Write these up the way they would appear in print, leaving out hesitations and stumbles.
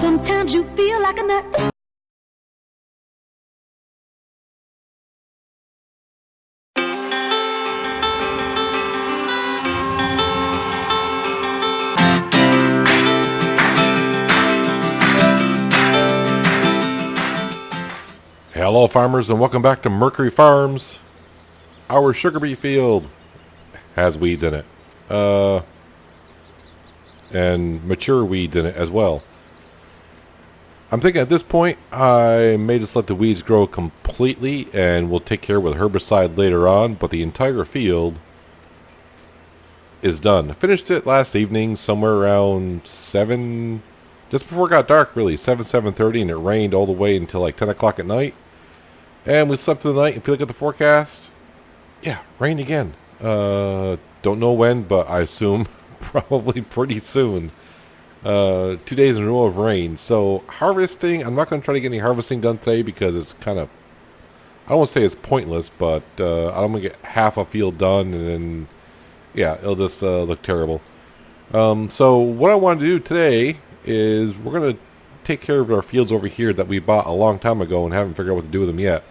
Sometimes you feel like a nut. Hello farmers and welcome back to Mercury Farms. Our sugar beet field has weeds in it. And mature weeds in it as well. I'm thinking at this point I may just let the weeds grow completely and we'll take care with herbicide later on, but the entire field is done. I finished it last evening somewhere around 7, just before it got dark really, 7:30, and it rained all the way until like 10 o'clock at night. And we slept through the night, and if you look at the forecast, yeah, rain again. Don't know when, but I assume probably pretty soon. 2 days in a row of rain. So harvesting, I'm not going to try to get any harvesting done today because it's kind of, I don't want to say it's pointless, but I'm going to get half a field done, and then, yeah, it'll just look terrible. So what I want to do today is we're going to take care of our fields over here that we bought a long time ago and haven't figured out what to do with them yet.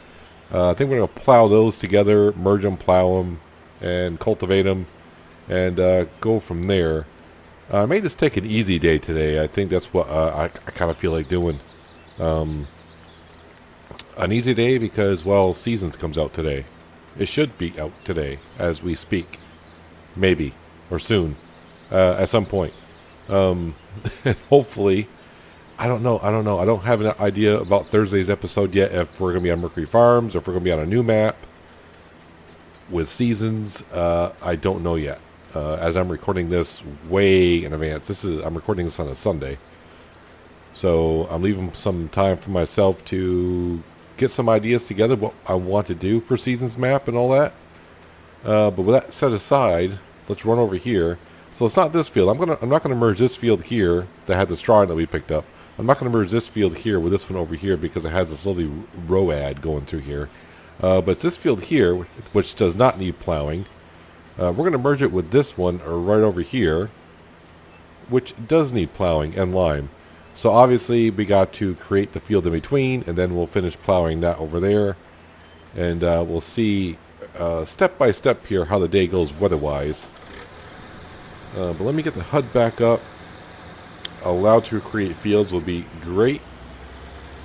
I think we're going to plow those together, merge them, plow them, and cultivate them, and go from there. I may just take an easy day today. I think that's what I kind of feel like doing. An easy day because, well, Seasons comes out today. It should be out today as we speak. Maybe. Or soon. At some point. And hopefully... I don't know. I don't have an idea about Thursday's episode yet, if we're going to be on Mercury Farms or if we're going to be on a new map with Seasons. I don't know yet. As I'm recording this way in advance. I'm recording this on a Sunday. So I'm leaving some time for myself to get some ideas together, what I want to do for Seasons map and all that. But with that set aside, let's run over here. So it's not this field. I'm not gonna merge this field here that had the straw in that we picked up. I'm not going to merge this field here with this one over here because it has this lovely row ad going through here. But it's this field here, which does not need plowing. We're going to merge it with this one right over here, which does need plowing and lime. So obviously we got to create the field in between, and then we'll finish plowing that over there. And we'll see step by step here how the day goes weather-wise. But let me get the HUD back up. Allowed to create fields will be great,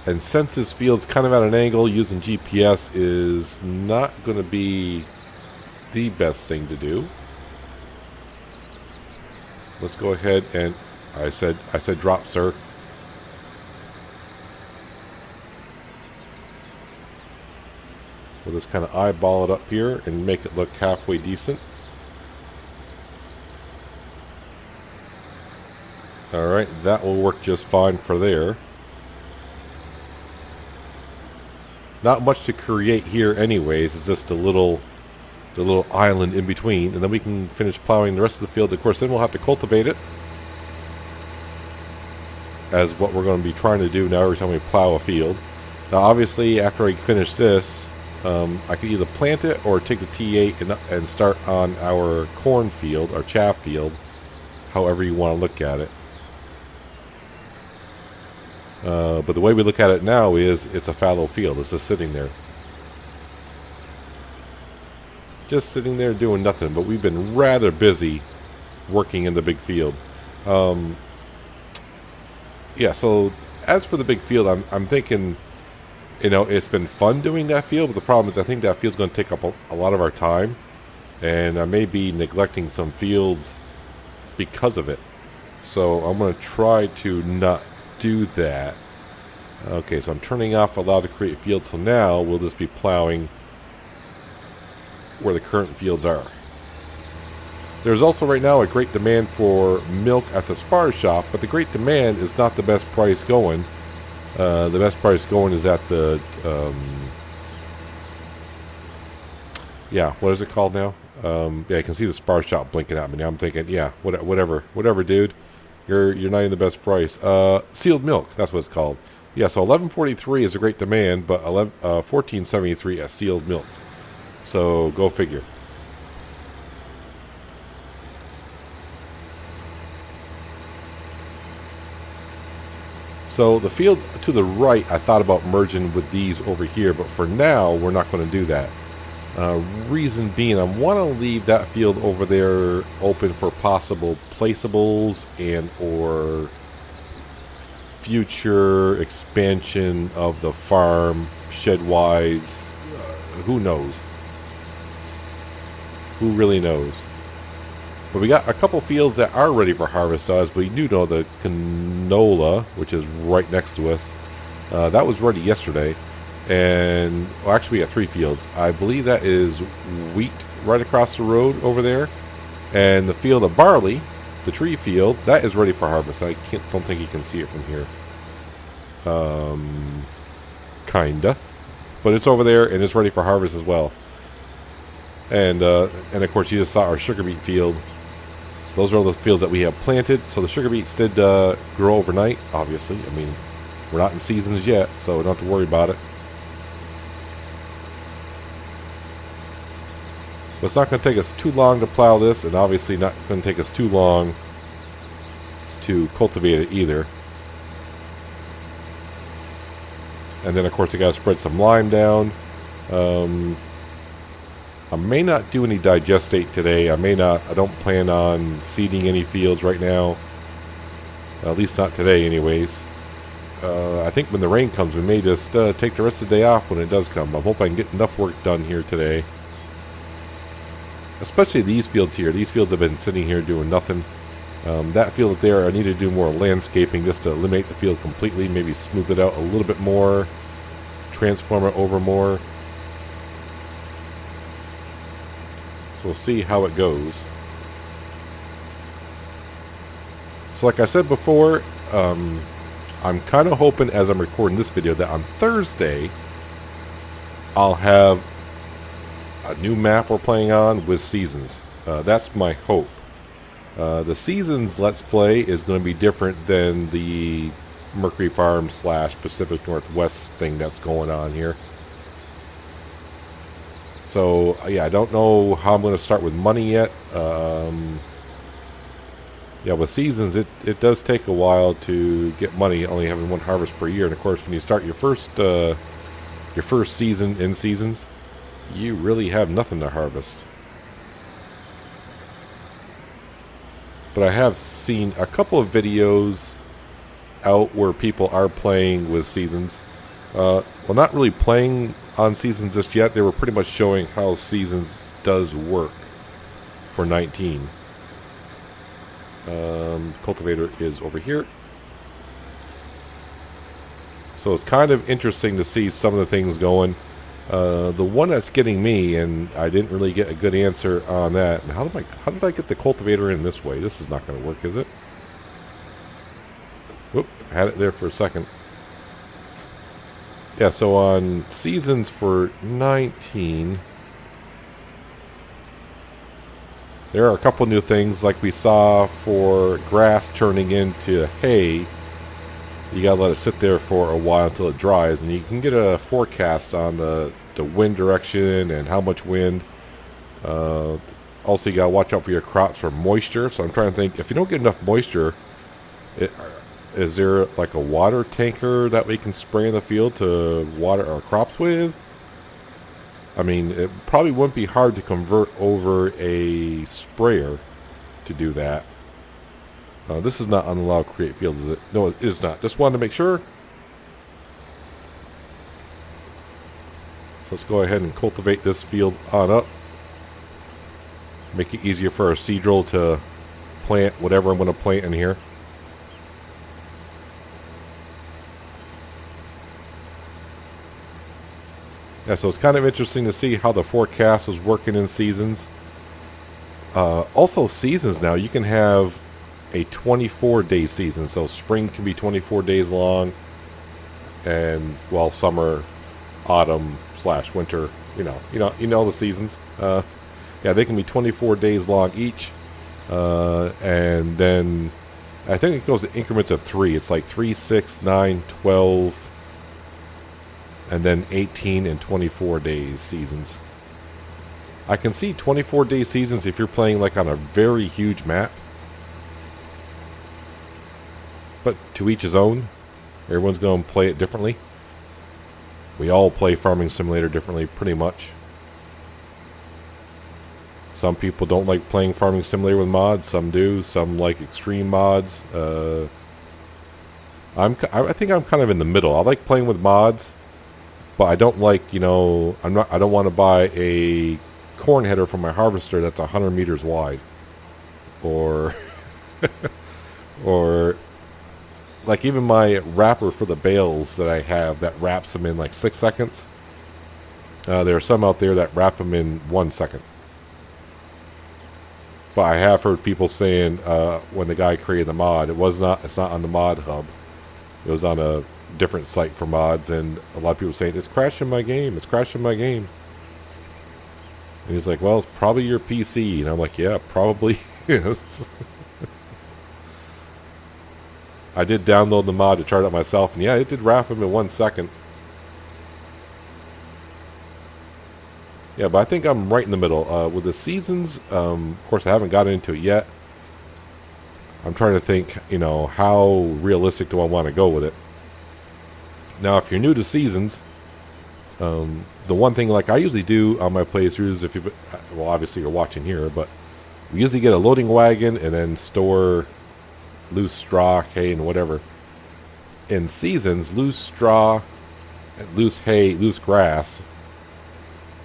and since this field's kind of at an angle, using GPS is not going to be the best thing to do. Let's go ahead and I said drop, sir. We'll just kind of eyeball it up here and make it look halfway decent. Alright, that will work just fine for there. Not much to create here anyways, it's just the little island in between, and then we can finish plowing the rest of the field. Of course, then we'll have to cultivate it, as what we're going to be trying to do now every time we plow a field. Now obviously, after I finish this, I could either plant it or take the T8 and start on our corn field, our chaff field, however you want to look at it. But the way we look at it now is it's a fallow field. It's just sitting there. Just sitting there doing nothing. But we've been rather busy working in the big field. Yeah, so as for the big field, I'm thinking, you know, it's been fun doing that field. But the problem is I think that field's going to take up a lot of our time. And I may be neglecting some fields because of it. So I'm going to try to not do that. Okay, so I'm turning off allow to create fields, so now we'll just be plowing where the current fields are. There's also right now a great demand for milk at the spar shop, but the great demand is not the best price going. The best price going is at the yeah, what is it called now? Yeah, I can see the spar shop blinking at me now. I'm thinking, yeah, whatever, dude. You're not even the best price. Sealed milk, that's what it's called. Yeah, so $11.43 is a great demand, but $14.73 at sealed milk. So go figure. So the field to the right, I thought about merging with these over here, but for now, we're not going to do that. Reason being, I want to leave that field over there open for possible placeables and or future expansion of the farm, shed-wise. Who knows? Who really knows? But we got a couple fields that are ready for harvest, as we do know the canola, which is right next to us, that was ready yesterday. And well, actually we got 3 fields. I believe that is wheat right across the road over there. And the field of barley, the tree field, that is ready for harvest. I don't think you can see it from here. Kinda. But it's over there and it's ready for harvest as well. And of course you just saw our sugar beet field. Those are all the fields that we have planted. So the sugar beets did grow overnight, obviously. I mean, we're not in seasons yet, so we don't have to worry about it. But it's not going to take us too long to plow this, and obviously not going to take us too long to cultivate it either. And then of course I got to spread some lime down. I may not do any digestate today. I don't plan on seeding any fields right now. At least not today anyways. I think when the rain comes, we may just take the rest of the day off when it does come. I hope I can get enough work done here today. Especially these fields here. These fields have been sitting here doing nothing. That field up there, I need to do more landscaping just to eliminate the field completely. Maybe smooth it out a little bit more. Transform it over more. So we'll see how it goes. So like I said before, I'm kind of hoping as I'm recording this video that on Thursday I'll have a new map we're playing on with seasons. That's my hope. The seasons Let's Play is going to be different than the Mercury Farms / Pacific Northwest thing that's going on here. So yeah, I don't know how I'm going to start with money yet. Yeah, with seasons, it does take a while to get money, only having 1 harvest per year. And of course, when you start your first season in seasons, you really have nothing to harvest. But I have seen a couple of videos out where people are playing with seasons. Well, not really playing on seasons just yet. They were pretty much showing how seasons does work for 19. Cultivator is over here. So it's kind of interesting to see some of the things going. The one that's getting me, and I didn't really get a good answer on that. And how did I get the cultivator in this way? This is not going to work, is it? Whoop, I had it there for a second. Yeah, so on seasons for 19, there are a couple new things like we saw for grass turning into hay. You gotta let it sit there for a while until it dries, and you can get a forecast on the wind direction and how much wind. Also, you gotta watch out for your crops for moisture. So I'm trying to think, if you don't get enough moisture, is there like a water tanker that we can spray in the field to water our crops with? I mean, it probably wouldn't be hard to convert over a sprayer to do that. This is not unallowed create fields, is it? No, it is not. Just wanted to make sure. So let's go ahead and cultivate this field on up. Make it easier for our seed drill to plant whatever I'm going to plant in here. Yeah, so it's kind of interesting to see how the forecast was working in seasons. Also seasons now, you can have a 24-day season. So spring can be 24 days long, and well, summer, autumn / winter, you know the seasons. Yeah, they can be 24 days long each, and then I think it goes in increments of 3. It's like 3, 6, 9, 12, and then 18 and 24 days seasons. I can see 24 day seasons if you're playing like on a very huge map. But to each his own. Everyone's going to play it differently. We all play Farming Simulator differently, pretty much. Some people don't like playing Farming Simulator with mods. Some do. Some like extreme mods. I think I'm kind of in the middle. I like playing with mods, but I don't like, you know, I don't want to buy a corn header for my harvester that's 100 meters wide, or or like even my wrapper for the bales that I have that wraps them in like 6 seconds. There are some out there that wrap them in 1 second. But I have heard people saying when the guy created the mod, it's not on the mod hub. It was on a different site for mods, and a lot of people saying, it's crashing my game, it's crashing my game. And he's like, well, it's probably your PC. And I'm like, yeah, probably is. I did download the mod to try it out myself, and yeah, it did wrap them in 1 second. Yeah, but I think I'm right in the middle. With the seasons, of course, I haven't gotten into it yet. I'm trying to think, you know, how realistic do I want to go with it? Now, if you're new to seasons, the one thing like I usually do on my playthroughs, if you, well, obviously you're watching here, but we usually get a loading wagon and then store loose straw, hay, and whatever. In seasons, loose straw, loose hay, loose grass,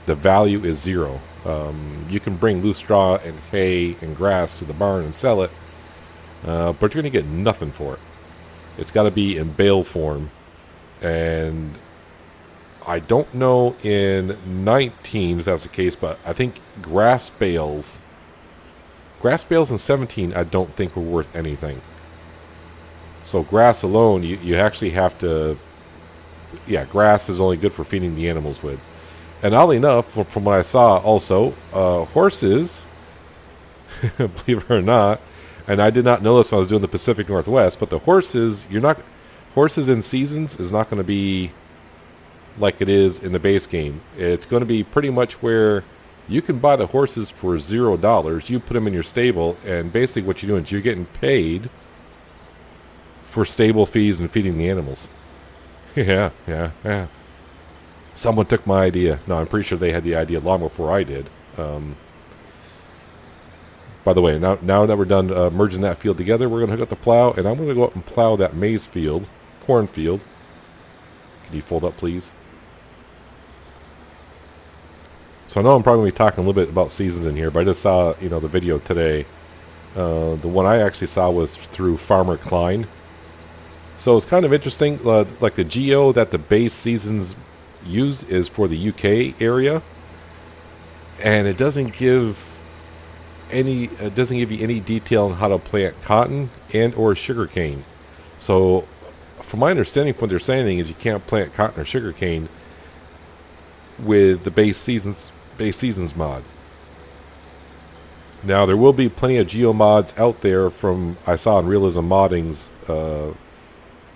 the value is 0. You can bring loose straw and hay and grass to the barn and sell it, but you're going to get nothing for it. It's got to be in bale form. And I don't know in 19 if that's the case, but I think grass bales in 17 I don't think were worth anything. So grass alone, you actually have to, yeah, grass is only good for feeding the animals with. And oddly enough, from what I saw also, horses, believe it or not, and I did not know this when I was doing the Pacific Northwest, but the horses, horses in seasons is not going to be like it is in the base game. It's going to be pretty much where you can buy the horses for $0. You put them in your stable, and basically what you're doing is you're getting paid for stable fees and feeding the animals. Yeah. Someone took my idea. No, I'm pretty sure they had the idea long before I did. By the way, now that we're done merging that field together, we're going to hook up the plow, and I'm going to go up and plow that maize field, corn field. Can you fold up, please? So I know I'm probably going to be talking a little bit about seasons in here, but I just saw, you know, the video today. The one I actually saw was through Farmer Klein. So it's kind of interesting. Like the geo that the base seasons use is for the UK area, and it doesn't give you any detail on how to plant cotton and or sugarcane. So from my understanding, what they're saying is you can't plant cotton or sugarcane with the base seasons mod. Now there will be plenty of geo mods out there from I saw in Realism Modding's.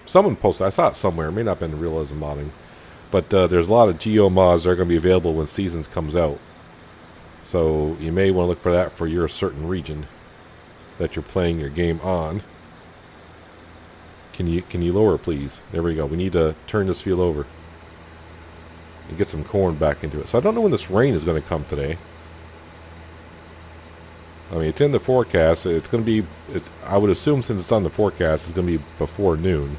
Someone posted, I saw it somewhere, it may not have been Realism Modding, but there's a lot of geo mods that are going to be available when seasons comes out. So you may want to look for that for your certain region that you're playing your game on. Can you lower, please? There we go. We need to turn this field over and get some corn back into it. So I don't know when this rain is going to come today. I mean, it's in the forecast. It's going to be, I would assume since it's on the forecast, it's going to be before noon.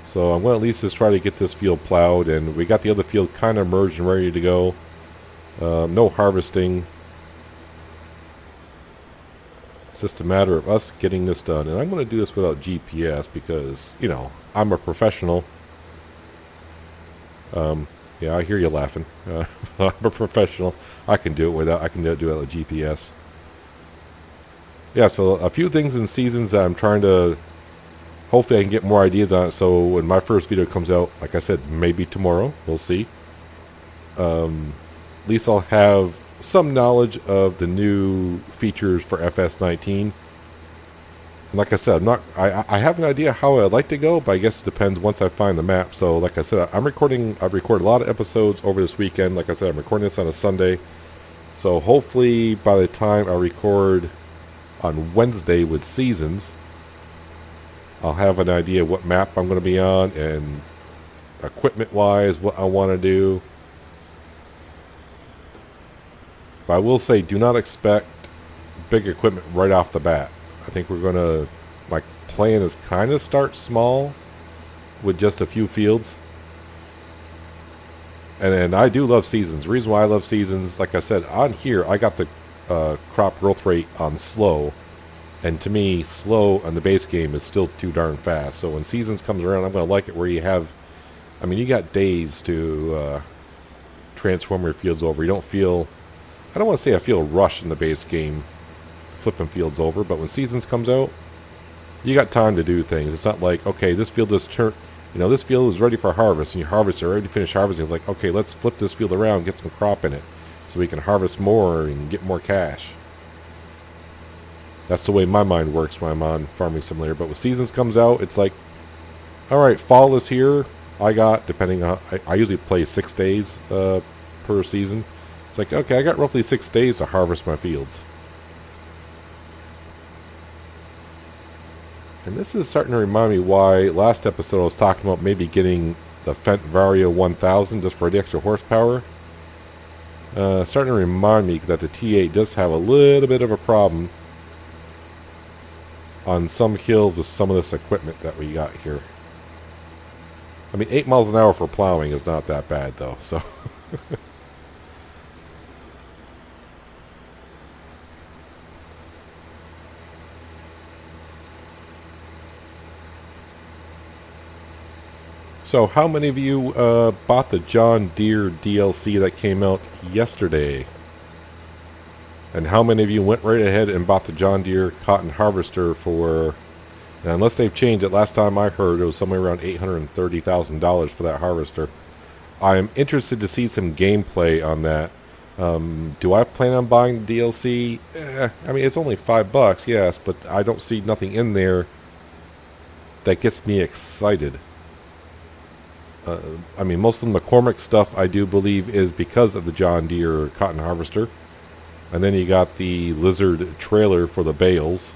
So I'm going to at least just try to get this field plowed, and we got the other field kind of merged and ready to go. No harvesting. It's just a matter of us getting this done. And I'm going to do this without GPS because, you know, I'm a professional. Yeah, I hear you laughing. I'm a professional. I can do it without GPS. Yeah, so a few things in seasons that I'm trying to, hopefully I can get more ideas on it. So when my first video comes out, like I said, maybe tomorrow, we'll see. At least I'll have some knowledge of the new features for FS19. And like I said, I have an idea how I'd like to go, but I guess it depends once I find the map. So like I said, I've recorded a lot of episodes over this weekend. Like I said, I'm recording this on a Sunday. So hopefully by the time I record on Wednesday with seasons, I'll have an idea what map I'm going to be on and equipment-wise what I want to do. But I will say, do not expect big equipment right off the bat. I think we're going to, my plan is kind of start small with just a few fields. And I do love seasons. The reason why I love seasons, like I said, on here, I got the crop growth rate on slow. And to me, slow on the base game is still too darn fast. So when seasons comes around, I'm going to like it where you have, I mean, you got days to transform your fields over. You don't feel, I don't want to say I feel rushed in the base game flipping fields over, but when seasons comes out, you got time to do things. It's not like, okay, this field is this field is ready for harvest, and your harvest are ready to finish harvesting. It's like, okay, let's flip this field around, get some crop in it, so we can harvest more and get more cash. That's the way my mind works when I'm on Farming Simulator. But when seasons comes out, it's like, all right, fall is here. I got, depending on, I usually play 6 days per season. It's like, okay, I got roughly 6 days to harvest my fields. And this is starting to remind me why last episode I was talking about maybe getting the Fendt Vario 1000 just for the extra horsepower. Starting to remind me that the T8 does have a little bit of a problem on some hills with some of this equipment that we got here. I mean, 8 miles an hour for plowing is not that bad though, so. So how many of you bought the John Deere DLC that came out yesterday? And how many of you went right ahead and bought the John Deere cotton harvester for, now unless they've changed it, last time I heard it was somewhere around $830,000 for that harvester. I am interested to see some gameplay on that. Do I plan on buying the DLC? I mean, it's only $5, yes, but I don't see nothing in there that gets me excited. I mean, most of the McCormick stuff I do believe is because of the John Deere cotton harvester. And then you got the Lizard trailer for the bales.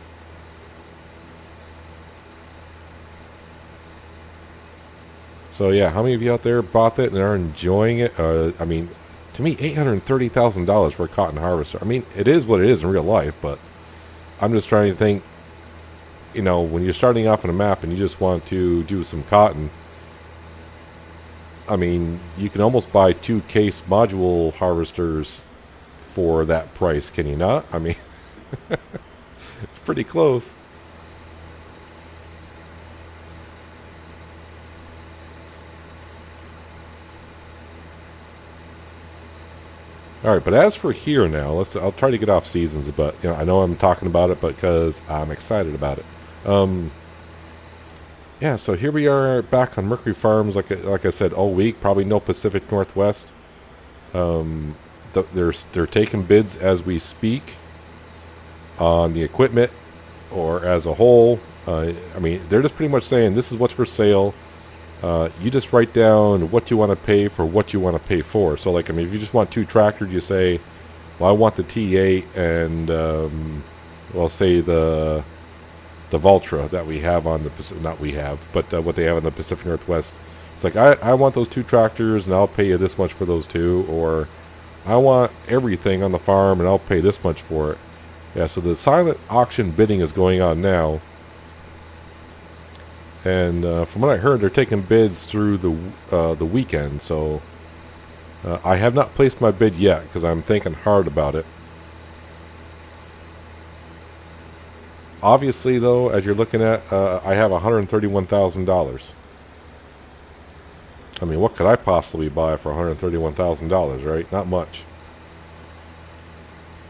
So yeah, how many of you out there bought it and are enjoying it? I mean, to me, $830,000 for a cotton harvester. I mean, it is what it is in real life, but I'm just trying to think, you know, when you're starting off on a map and you just want to do some cotton, I mean, you can almost buy 2 case module harvesters for that price, can you not? I mean, it's pretty close. All right, but as for here now, I'll try to get off seasons, but you know, I know I'm talking about it because I'm excited about it. Yeah, so here we are back on Mercury Farms, like I said, all week. Probably no Pacific Northwest. They're taking bids as we speak on the equipment, or as a whole. I mean, they're just pretty much saying this is what's for sale. You just write down what you want to pay for what you want to pay for. So, like, I mean, if you just want 2 tractors, you say, well, I want the T8 and, well, say the Valtra that we have on the Pacific, not we have, but what they have in the Pacific Northwest. It's like, I want those 2 tractors and I'll pay you this much for those 2, or I want everything on the farm and I'll pay this much for it. Yeah, so the silent auction bidding is going on now. And from what I heard, they're taking bids through the weekend, so I have not placed my bid yet because I'm thinking hard about it. Obviously, though, as you're looking at, I have $131,000. I mean, what could I possibly buy for $131,000, right? Not much.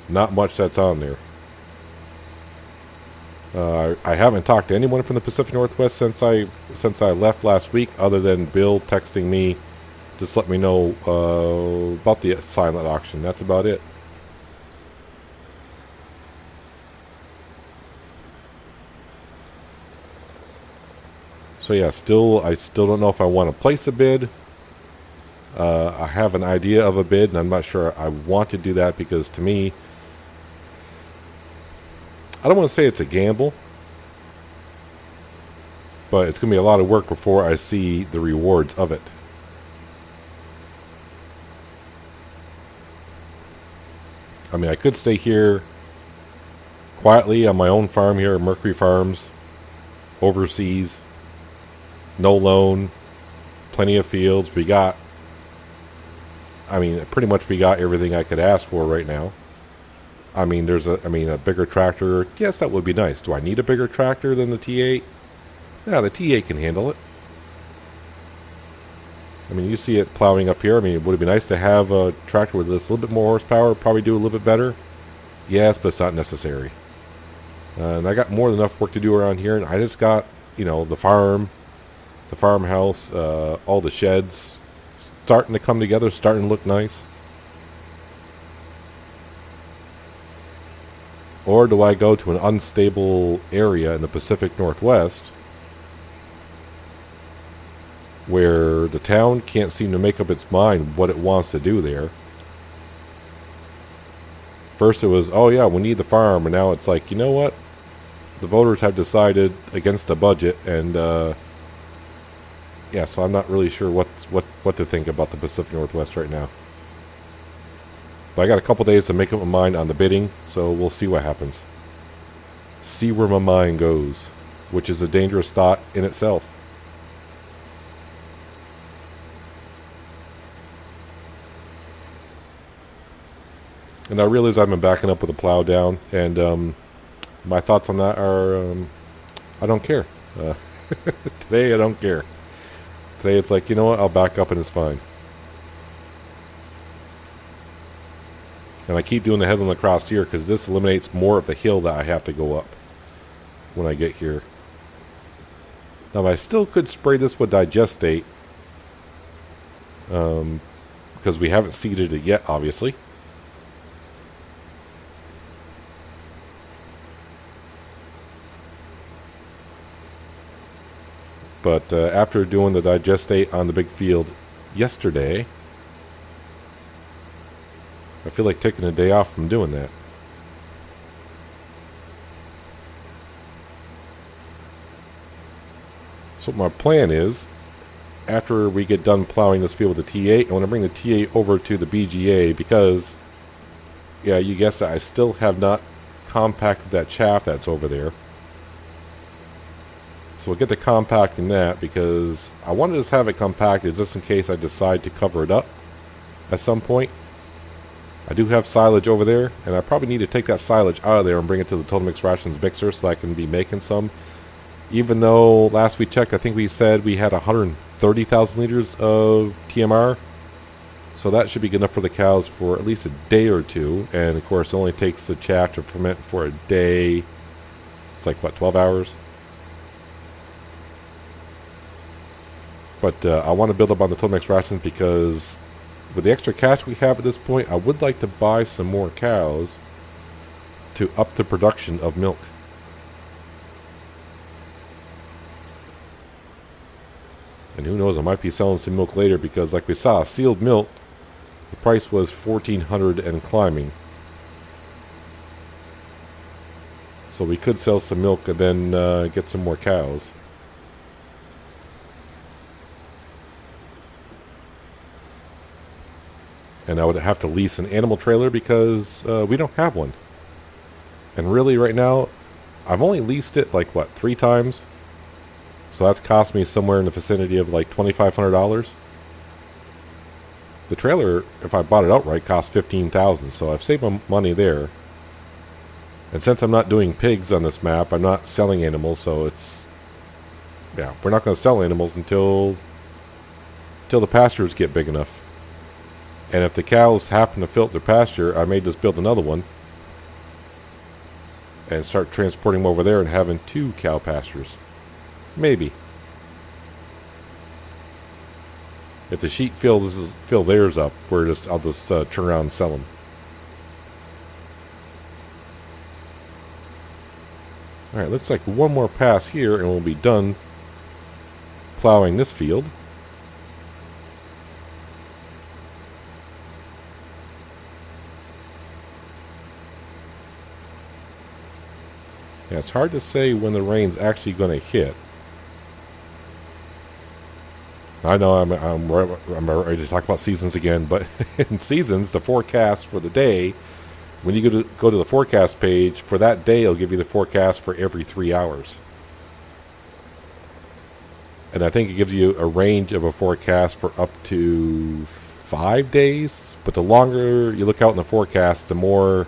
Not much that's on there. I haven't talked to anyone from the Pacific Northwest since I left last week, other than Bill texting me, just let me know about the silent auction. That's about it. So yeah, I still don't know if I want to place a bid. I have an idea of a bid, and I'm not sure I want to do that because to me, I don't want to say it's a gamble, But it's going to be a lot of work before I see the rewards of it. I mean, I could stay here quietly on my own farm here at Mercury Farms, overseas, no loan, plenty of fields. We got, I mean, pretty much we got everything I could ask for right now. I mean, a bigger tractor. Yes, that would be nice. Do I need a bigger tractor than the T8? Yeah, the T8 can handle it. I mean, you see it plowing up here. I mean, would it be nice to have a tractor with this little bit more horsepower, probably do a little bit better? Yes, but it's not necessary. And I got more than enough work to do around here, and I just got, the farmhouse, all the sheds starting to come together, starting to look nice. Or do I go to an unstable area in the Pacific Northwest where the town can't seem to make up its mind what it wants to do there? First it was, oh yeah, we need the farm, and now it's like, you know what? The voters have decided against the budget, and yeah, so I'm not really sure what to think about the Pacific Northwest right now. But I got a couple days to make up my mind on the bidding, so we'll see what happens. See where my mind goes, which is a dangerous thought in itself. And I realize I've been backing up with a plow down, and my thoughts on that are, I don't care. Today I don't care. Today it's like, you know what, I'll back up and it's fine. And I keep doing the headland across here because this eliminates more of the hill that I have to go up when I get here. Now I still could spray this with digestate, because we haven't seeded it yet, obviously. But after doing the digestate on the big field yesterday, I feel like taking a day off from doing that. So my plan is, after we get done plowing this field with the T8, I want to bring the T8 over to the BGA because, yeah, you guessed it, I still have not compacted that chaff that's over there. So we'll get to compacting that because I want to just have it compacted just in case I decide to cover it up at some point. I do have silage over there, and I probably need to take that silage out of there and bring it to the Total Mix Rations mixer so I can be making some. Even though last we checked, I think we said we had 130,000 liters of TMR. So that should be good enough for the cows for at least a day or two. And of course, it only takes the chaff to ferment for a day. It's like, what, 12 hours? But I want to build up on the Total Mix Rations because with the extra cash we have at this point, I would like to buy some more cows to up the production of milk. And who knows, I might be selling some milk later because like we saw, sealed milk, the price was $1,400 and climbing. So we could sell some milk and then get some more cows. And I would have to lease an animal trailer because we don't have one. And really right now, I've only leased it like, what, 3 times? So that's cost me somewhere in the vicinity of like $2,500. The trailer, if I bought it outright, cost $15,000. So I've saved my money there. And since I'm not doing pigs on this map, I'm not selling animals. So it's, yeah, we're not going to sell animals until the pastures get big enough. And if the cows happen to fill up their pasture, I may just build another one and start transporting them over there and having 2 cow pastures. Maybe. If the sheep fill theirs up, I'll just turn around and sell them. Alright, looks like one more pass here and we'll be done plowing this field. Yeah, it's hard to say when the rain's actually going to hit. I know I'm ready to talk about seasons again, but in seasons, the forecast for the day, when you go to the forecast page, for that day, it'll give you the forecast for every 3 hours. And I think it gives you a range of a forecast for up to 5 days. But the longer you look out in the forecast, the more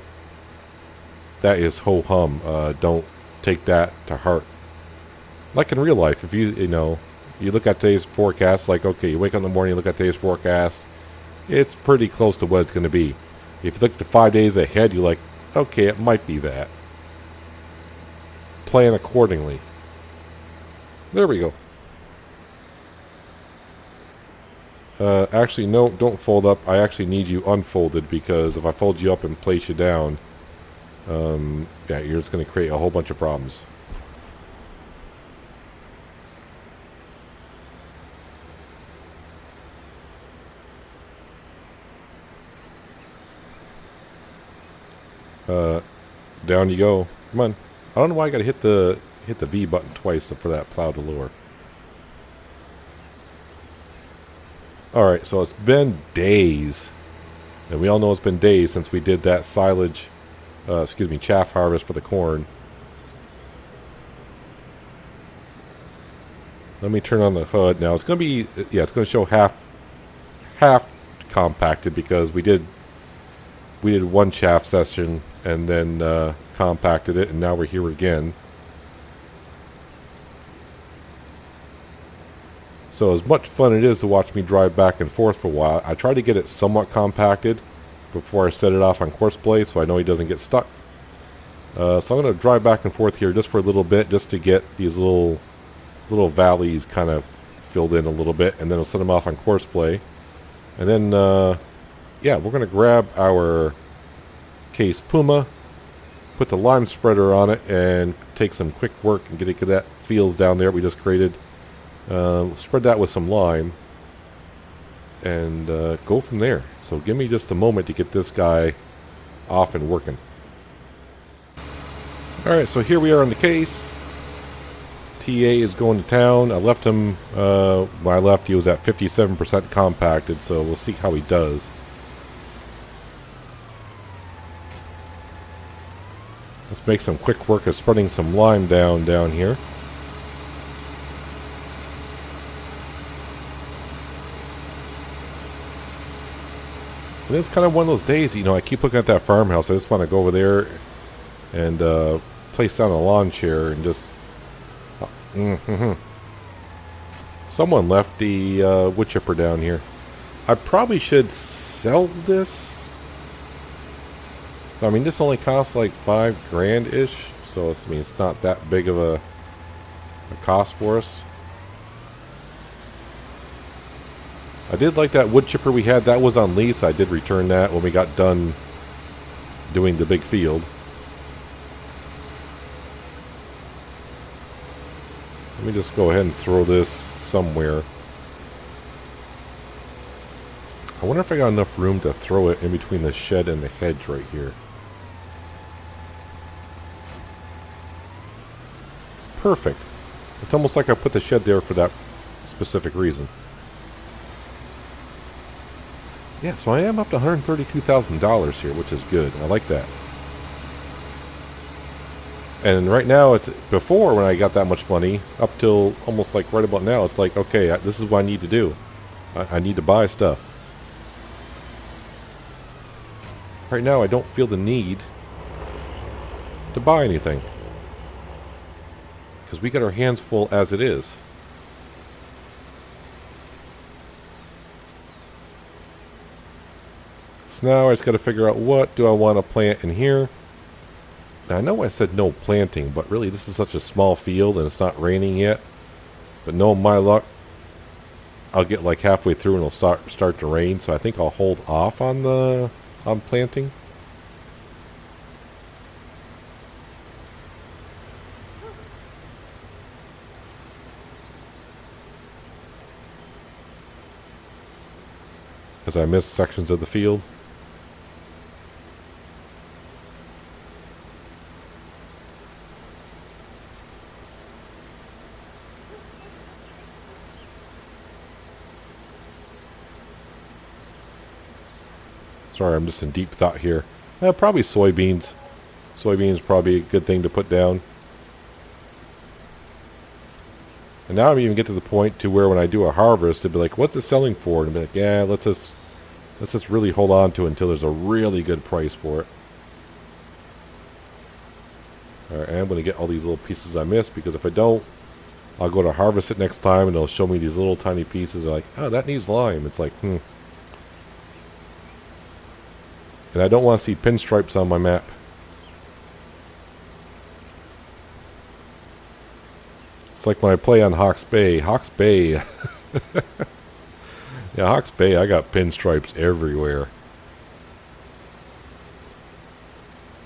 that is ho-hum. Don't take that to heart. Like in real life, if you look at today's forecast, like, okay, you wake up in the morning, you look at today's forecast, it's pretty close to what it's going to be. If you look at 5 days ahead, you're like, okay, it might be that. Plan accordingly. There we go. Actually, no, don't fold up. I actually need you unfolded, because if I fold you up and place you down, yeah, you're just going to create a whole bunch of problems. Down you go. Come on. I don't know why I got to hit the V button twice for that plow to lower. Alright, so it's been days, and we all know it's been days since we did that silage, chaff harvest for the corn. Let me turn on the hood. Now it's going to be, yeah, it's going to show half compacted, because we did one chaff session and then compacted it, and now we're here again. So as much fun it is to watch me drive back and forth for a while, I try to get it somewhat compacted before I set it off on course play, so I know he doesn't get stuck. So I'm going to drive back and forth here just for a little bit, just to get these little valleys kind of filled in a little bit, and then I'll set them off on course play. And then, yeah, we're going to grab our Case Puma, put the lime spreader on it, and take some quick work and get that fields down there we just created. Spread that with some lime, and go from there. So give me just a moment to get this guy off and working. Alright, so here we are on the case. TA is going to town. I left him, when I left he was at 57% compacted, so we'll see how he does. Let's make some quick work of spreading some lime down here. And it's kind of one of those days, I keep looking at that farmhouse. I just want to go over there and place down a lawn chair and just... Someone left the wood chipper down here. I probably should sell this. I mean, this only costs like $5 grand-ish, so it's not that big of a cost for us. I did like that wood chipper we had. That was on lease. I did return that when we got done doing the big field. Let me just go ahead and throw this somewhere. I wonder if I got enough room to throw it in between the shed and the hedge right here. Perfect. It's almost like I put the shed there for that specific reason. Yeah, so I am up to $132,000 here, which is good. I like that. And right now, it's before when I got that much money, up till almost like right about now, it's like, okay, this is what I need to do. I need to buy stuff. Right now, I don't feel the need to buy anything, because we got our hands full as it is. So now I just got to figure out, what do I want to plant in here. Now, I know I said no planting, but really this is such a small field and it's not raining yet. But no, my luck, I'll get like halfway through and it'll start to rain. So I think I'll hold off on planting. Because I missed sections of the field. Sorry, I'm just in deep thought here. Probably soybeans. Soybeans probably a good thing to put down. And now I'm even get to the point to where when I do a harvest, it'd be like, what's it selling for? And I'd be like, yeah, let's just really hold on to it until there's a really good price for it. Alright, I'm going to get all these little pieces I missed, because if I don't, I'll go to harvest it next time and it'll show me these little tiny pieces. They're like, oh, that needs lime. It's like, And I don't want to see pinstripes on my map. It's like when I play on Hawke's Bay. Hawke's Bay. Yeah, Hawke's Bay, I got pinstripes everywhere.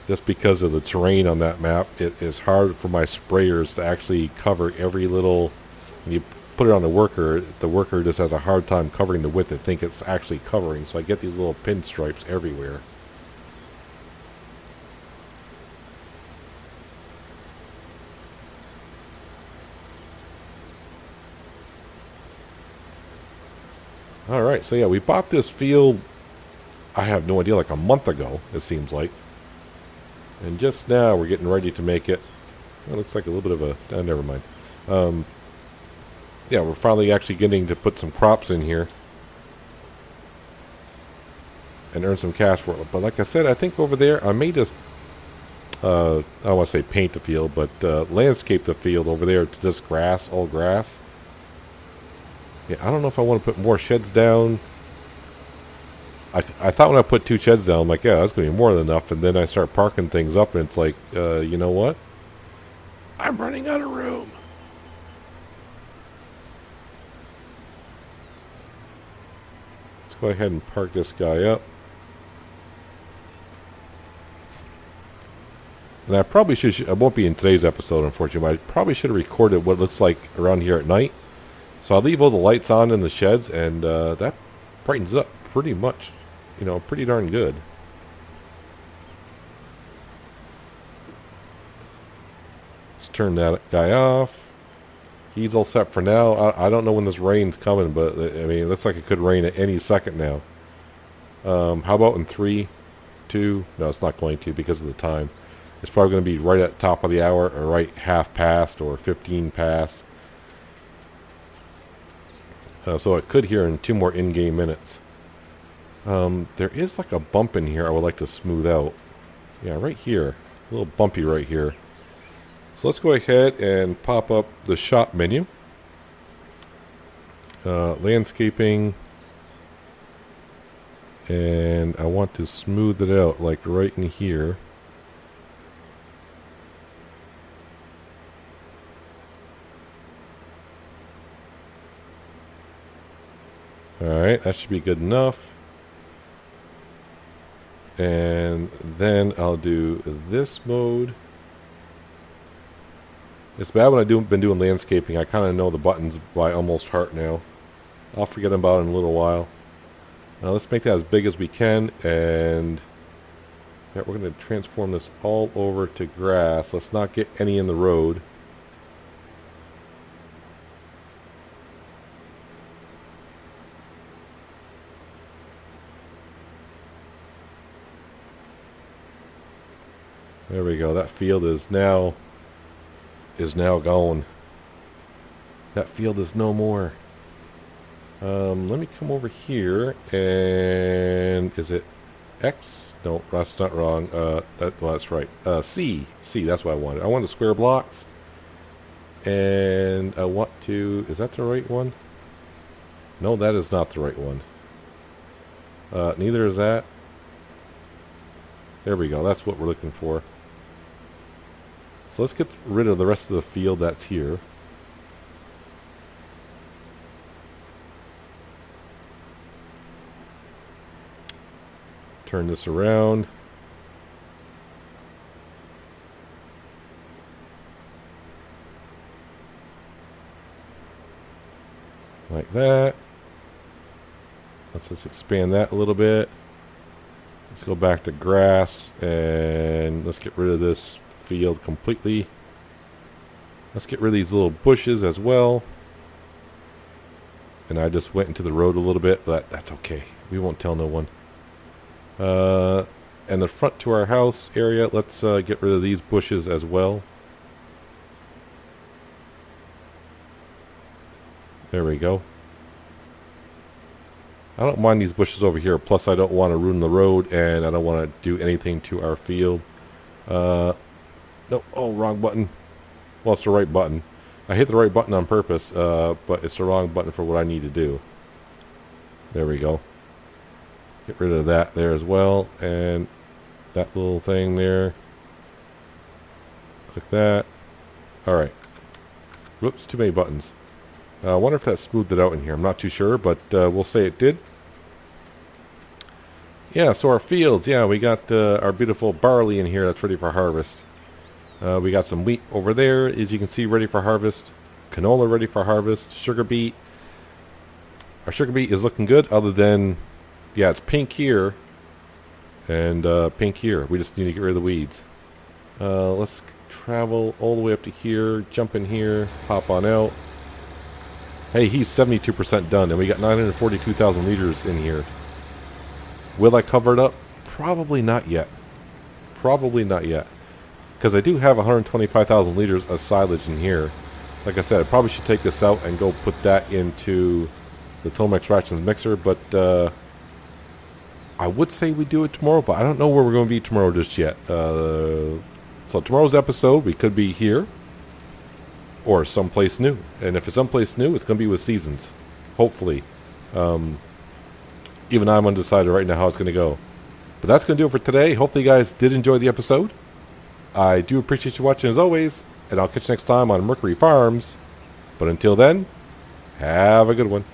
Just because of the terrain on that map, it is hard for my sprayers to actually cover every little... When you put it on the worker just has a hard time covering the width they think it's actually covering. So I get these little pinstripes everywhere. Alright, so yeah, we bought this field, I have no idea, like a month ago, it seems like. And just now we're getting ready to make it. It looks like a little bit of a... never mind. Yeah, we're finally actually getting to put some crops in here. And earn some cash for it. But like I said, I think over there, I may just... I don't want to say paint the field, but landscape the field over there to just grass, all grass. Yeah, I don't know if I want to put more sheds down. I thought when I put 2 sheds down, I'm like, yeah, that's going to be more than enough. And then I start parking things up, and it's like, you know what? I'm running out of room. Let's go ahead and park this guy up. And I probably should, I won't be in today's episode, unfortunately, but I probably should have recorded what it looks like around here at night. So I'll leave all the lights on in the sheds, and that brightens up pretty much, you know, pretty darn good. Let's turn that guy off. He's all set for now. I don't know when this rain's coming, but I mean, it looks like it could rain at any second now. How about in 3, 2? No, it's not going to because of the time. It's probably going to be right at the top of the hour, or right half past, or 15 past. So it could here in 2 more in-game minutes. There is like a bump in here I would like to smooth out. Yeah, right here. A little bumpy right here. So let's go ahead and pop up the shop menu. Landscaping. And I want to smooth it out like right in here. Alright, that should be good enough. And then I'll do this mode. It's bad when I've been doing landscaping. I kind of know the buttons by almost heart now. I'll forget about it in a little while. Now let's make that as big as we can. And yeah, we're going to transform this all over to grass. Let's not get any in the road. There we go. That field is now gone. That field is no more. Let me come over here and is it X? No, that's not wrong. Well, that's right. C. That's what I wanted. I want the square blocks, and I want to. Is that the right one? No, that is not the right one. Neither is that. There we go. That's what we're looking for. So let's get rid of the rest of the field that's here. Turn this around. Like that. Let's just expand that a little bit. Let's go back to grass and let's get rid of this field completely. Let's get rid of these little bushes as well. And I just went into the road a little bit, but that's okay. We won't tell no one. And the front to our house area, let's get rid of these bushes as well. There we go. I don't mind these bushes over here. Plus, I don't want to ruin the road, and I don't want to do anything to our field. No, oh, wrong button. Well, it's the right button. I hit the right button on purpose, but it's the wrong button for what I need to do. There we go. Get rid of that there as well, and that little thing there. Click that. Alright. Whoops, too many buttons. I wonder if that smoothed it out in here. I'm not too sure, but we'll say it did. Yeah, so our fields. Yeah, we got our beautiful barley in here that's ready for harvest. We got some wheat over there, as you can see, ready for harvest. Canola ready for harvest. Sugar beet. Our sugar beet is looking good, other than, yeah, it's pink here and pink here. We just need to get rid of the weeds. Let's travel all the way up to here, jump in here, pop on out. Hey, he's 72% done, and we got 942,000 liters in here. Will I cover it up? Probably not yet. Probably not yet. Because I do have 125,000 liters of silage in here. Like I said, I probably should take this out and go put that into the Tomex Rations mixer, but I would say we do it tomorrow, but I don't know where we're going to be tomorrow just yet. So tomorrow's episode, we could be here or someplace new. And if it's someplace new, it's going to be with seasons. Hopefully. Even I'm undecided right now how it's going to go. But that's going to do it for today. Hopefully you guys did enjoy the episode. I do appreciate you watching as always. And I'll catch you next time on Mercury Farms. But until then, have a good one.